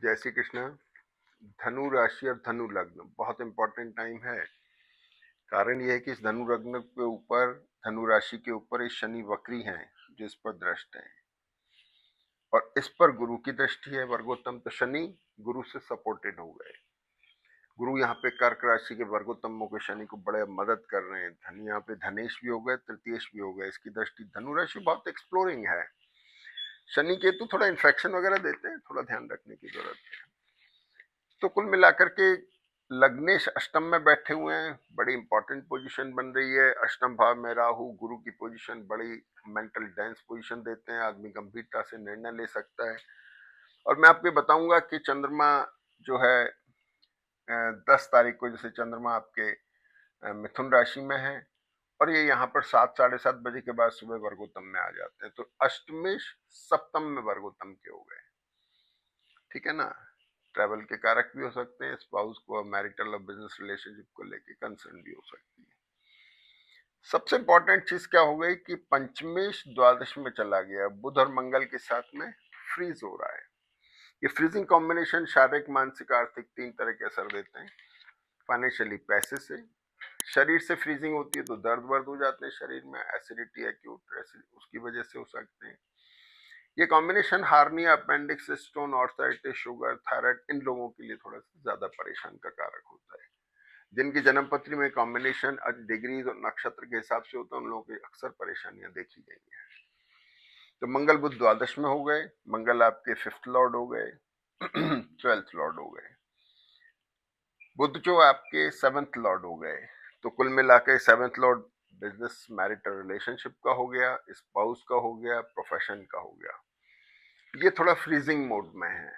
जय श्री कृष्ण। धनु राशि और धनु लग्न बहुत इंपॉर्टेंट टाइम है। कारण यह है कि इस धनु लग्न के ऊपर, धनु राशि के ऊपर इस शनि वक्री हैं जो इस पर दृष्ट हैं, और इस पर गुरु की दृष्टि है वर्गोत्तम। तो शनि गुरु से सपोर्टेड हो गए। गुरु यहाँ पे कर्क राशि के वर्गोत्तमों के शनि को बड़े मदद कर रहे हैं। धन यहाँ पे धनेश भी हो गए, तृतीयेश भी हो गए। इसकी दृष्टि धनु राशि बहुत एक्सप्लोरिंग है। शनि केतु थोड़ा इन्फेक्शन वगैरह देते हैं, थोड़ा ध्यान रखने की जरूरत है। तो कुल मिलाकर के लग्नेश अष्टम में बैठे हुए हैं, बड़ी इंपॉर्टेंट पोजीशन बन रही है। अष्टम भाव में राहु, गुरु की पोजीशन बड़ी मेंटल डेंस पोजीशन देते हैं। आदमी गंभीरता से निर्णय ले सकता है। और मैं आपको बताऊंगा कि चंद्रमा जो है 10 तारीख को, जैसे चंद्रमा आपके मिथुन राशि में है और ये यहाँ पर 7-7:30 के बाद सुबह वर्गोत्तम में आ जाते हैं, तो अष्टमेश सप्तम में वर्गोत्तम के हो गए। ठीक है ना। ट्रैवल के कारक भी हो सकते हैं, स्पाउस को मैरिटल और बिजनेस रिलेशनशिप को लेके कंसर्न भी हो सकती है। सबसे इंपॉर्टेंट चीज क्या हो गई कि पंचमेश द्वादश में चला गया, बुध और मंगल के साथ में फ्रीज हो रहा है। ये फ्रीजिंग कॉम्बिनेशन शारीरिक, मानसिक, आर्थिक 3 तरह के असर देते हैं। फाइनेंशियली पैसे से, शरीर से फ्रीजिंग होती है तो दर्द वर्द हो जाते हैं शरीर में, एसिडिटी, एक्यूट उसकी वजह से हो सकते हैं। ये combination hernia, appendix, stone, arthritis, sugar, thyroid, इन लोगों के लिए थोड़ा सा ज्यादा परेशान का कारक होता है। जिनकी जन्म पत्री में कॉम्बिनेशन डिग्री और नक्षत्र के हिसाब से होता है, उन लोगों की अक्सर परेशानियां देखी गई हैं। तो मंगल बुध द्वादश में हो गए, मंगल आपके 5th लॉर्ड हो गए, 12th लॉर्ड हो गए, बुध जो आपके 7th लॉर्ड हो गए। तो कुल मिलाकर 7th Lord business, marital relationship का हो गया, स्पाउस का हो गया, प्रोफेशन का हो गया। ये थोड़ा फ्रीजिंग मोड में है,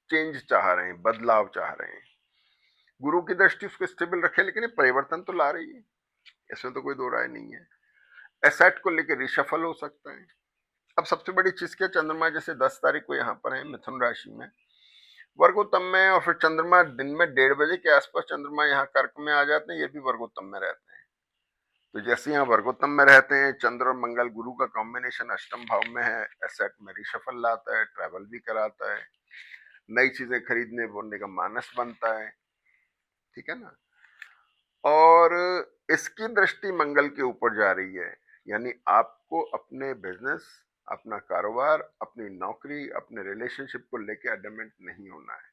चेंज चाह रहे हैं, बदलाव चाह रहे हैं। गुरु की दृष्टि उसको स्टेबल रखे, लेकिन ये परिवर्तन तो ला रही है, इसमें तो कोई दो राय नहीं है। एसेट को लेकर रिशफल हो सकता है। अब सबसे बड़ी चीज क्या, चंद्रमा जैसे 10 तारीख को यहाँ पर है मिथुन राशि में वर्गोत्तम में, और फिर चंद्रमा दिन में 1:30 बजे के आसपास चंद्रमा यहाँ कर्क में आ जाते हैं, ये भी वर्गोत्तम में रहते हैं। तो जैसे यहाँ वर्गोत्तम में रहते हैं, चंद्र और मंगल गुरु का कॉम्बिनेशन अष्टम भाव में है, एसेट में रिशफल लाता है, ट्रैवल भी कराता है, नई चीजें खरीदने बोलने का मानस बनता है। ठीक है ना। और इसकी दृष्टि मंगल के ऊपर जा रही है, यानी आपको अपने बिजनेस, अपना कारोबार, अपनी नौकरी, अपने रिलेशनशिप को लेकर एडमेंट नहीं होना है,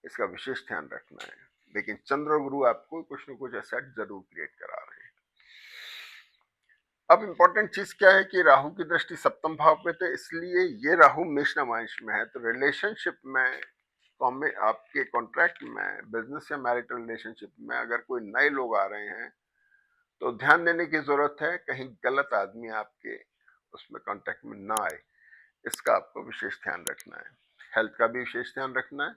इसका विशेष ध्यान रखना है। लेकिन चंद्र और गुरु आपको कुछ न कुछ एसेट जरूर क्रिएट करा रहे हैं। अब इंपॉर्टेंट चीज क्या है कि राहु की दृष्टि सप्तम भाव पे, तो इसलिए ये राहु मेष नवांश में है। तो रिलेशनशिप में, आपके कॉन्ट्रैक्ट में, बिजनेस या मैरिटल रिलेशनशिप में अगर कोई नए लोग आ रहे हैं तो ध्यान देने की जरूरत है, कहीं गलत आदमी आपके उसमें कॉन्टेक्ट में ना आए, इसका आपको विशेष ध्यान रखना है। हेल्थ का भी विशेष ध्यान रखना है।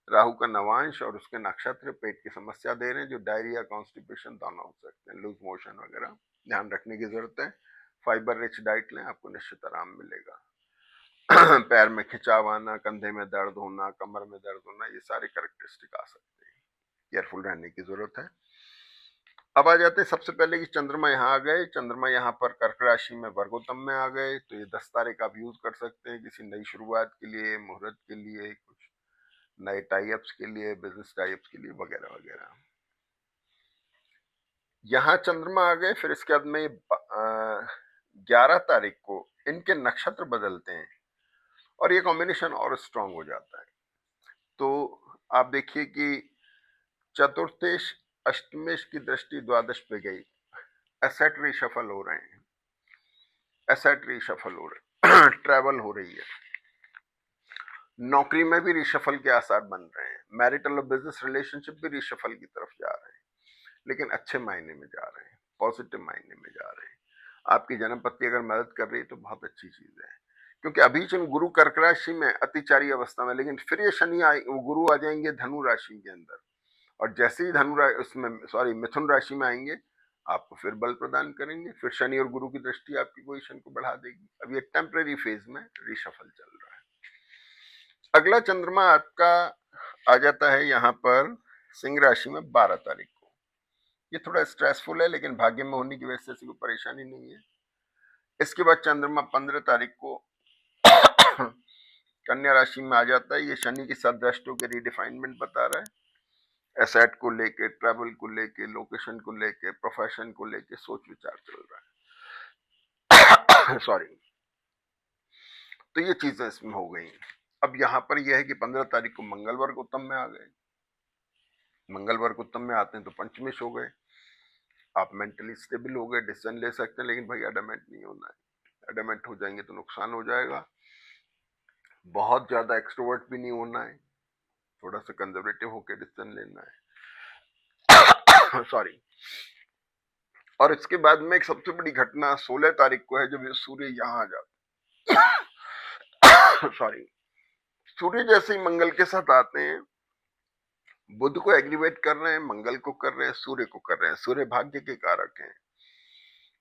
राहु का नवांश और उसके नक्षत्र पेट की समस्या दे रहे हैं, जो डायरिया, कॉन्स्टिपेशन दोनों हो सकते हैं, लूज मोशन वगैरह, ध्यान रखने की जरूरत है। फाइबर रिच डाइट लें, आपको निश्चित आराम मिलेगा। पैर में खिंचाव आना, कंधे में दर्द होना, कमर में दर्द होना, ये सारे कैरेक्टरिस्टिक आ सकते हैं, केयरफुल रहने की जरूरत है। अब आ जाते हैं सबसे पहले कि चंद्रमा यहाँ आ गए, चंद्रमा यहाँ पर कर्क राशि में वर्गोत्तम में आ गए, तो ये 10 तारीख आप यूज कर सकते हैं किसी नई शुरुआत के लिए, मुहूर्त के लिए, कुछ नए टाइप्स के लिए, बिजनेस टाइप्स के लिए वगैरह वगैरह। यहाँ चंद्रमा आ गए, फिर इसके बाद में 11 तारीख को इनके नक्षत्र बदलते हैं और ये कॉम्बिनेशन और स्ट्रांग हो जाता है। तो आप देखिए कि चतुर्थेश अष्टमेश की दृष्टि द्वादश पे गई, एसेट रिशफल हो रहे हैं, एसेट रिशफल हो रहे हैं, ट्रैवल हो रही है, नौकरी में भी रिशफल के आसार बन रहे हैं, मैरिटल और बिजनेस रिलेशनशिप भी रिशफल की तरफ जा रहे हैं, लेकिन अच्छे मायने में जा रहे हैं, पॉजिटिव मायने में जा रहे हैं। आपकी जन्म पत्नी अगर मदद कर रही है तो बहुत अच्छी चीज है, क्योंकि अभी जो गुरु कर्क राशि में अतिचारी अवस्था में, लेकिन फिर ये शनि गुरु आ जाएंगे धनु राशि के अंदर, और जैसे ही उसमें मिथुन राशि में आएंगे, आपको फिर बल प्रदान करेंगे। फिर शनि और गुरु की दृष्टि आपकी पोजीशन को बढ़ा देगी। अब ये टेम्परेरी फेज में रिशफल चल रहा है। अगला चंद्रमा आपका आ जाता है यहाँ पर सिंह राशि में 12 तारीख को। ये थोड़ा स्ट्रेसफुल है, लेकिन भाग्य में होने की वजह से ऐसी कोई परेशानी नहीं है। इसके बाद चंद्रमा 15 तारीख को कन्या राशि में आ जाता है। ये शनि की सदृष्टों के रिडिफाइनमेंट बता रहा है। एसेट को लेके, ट्रैवल को लेके, लोकेशन को लेके, प्रोफेशन को लेके सोच विचार चल रहा है। सॉरी। तो ये चीजें इसमें हो गई। अब यहाँ पर यह है कि 15 तारीख को मंगलवार को उत्तम में आ गए। मंगलवार को उत्तम में आते हैं तो पंचमेश हो गए। आप मेंटली स्टेबल हो गए, डिसीजन ले सकते हैं, लेकिन भाई एडमेंट नहीं होना है। एडमेंट हो जाएंगे तो नुकसान हो जाएगा। बहुत ज्यादा एक्सट्रोवर्ट भी नहीं होना है, थोड़ा सा कंजर्वेटिव होकर डिसीजन लेना है। सॉरी। और इसके बाद में एक सबसे बड़ी घटना 16 तारीख को है, जब सूर्य यहां आ जाता है। सॉरी। सूर्य जैसे ही मंगल के साथ आते हैं, बुध को एग्रीवेट कर रहे हैं, मंगल को कर रहे हैं, सूर्य को कर रहे हैं। सूर्य भाग्य के कारक हैं,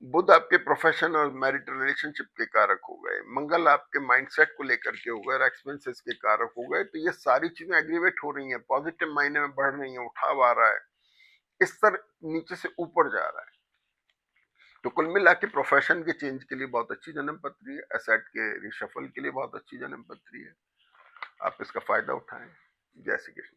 बुध आपके प्रोफेशन और मैरिटल रिलेशनशिप के कारक हो गए, मंगल आपके माइंडसेट को लेकर के हो गए और एक्सपेंसेस के कारक हो गए। तो ये सारी चीजें एग्रीवेट हो रही हैं, पॉजिटिव मायने में बढ़ रही हैं, उठाव आ रहा है, स्तर नीचे से ऊपर जा रहा है। तो कुल मिला के प्रोफेशन के चेंज के लिए बहुत अच्छी जन्म पत्री है, एसेट के रिशफल के लिए बहुत अच्छी जन्म पत्री है। आप इसका फायदा उठाएं। जय श्री कृष्ण।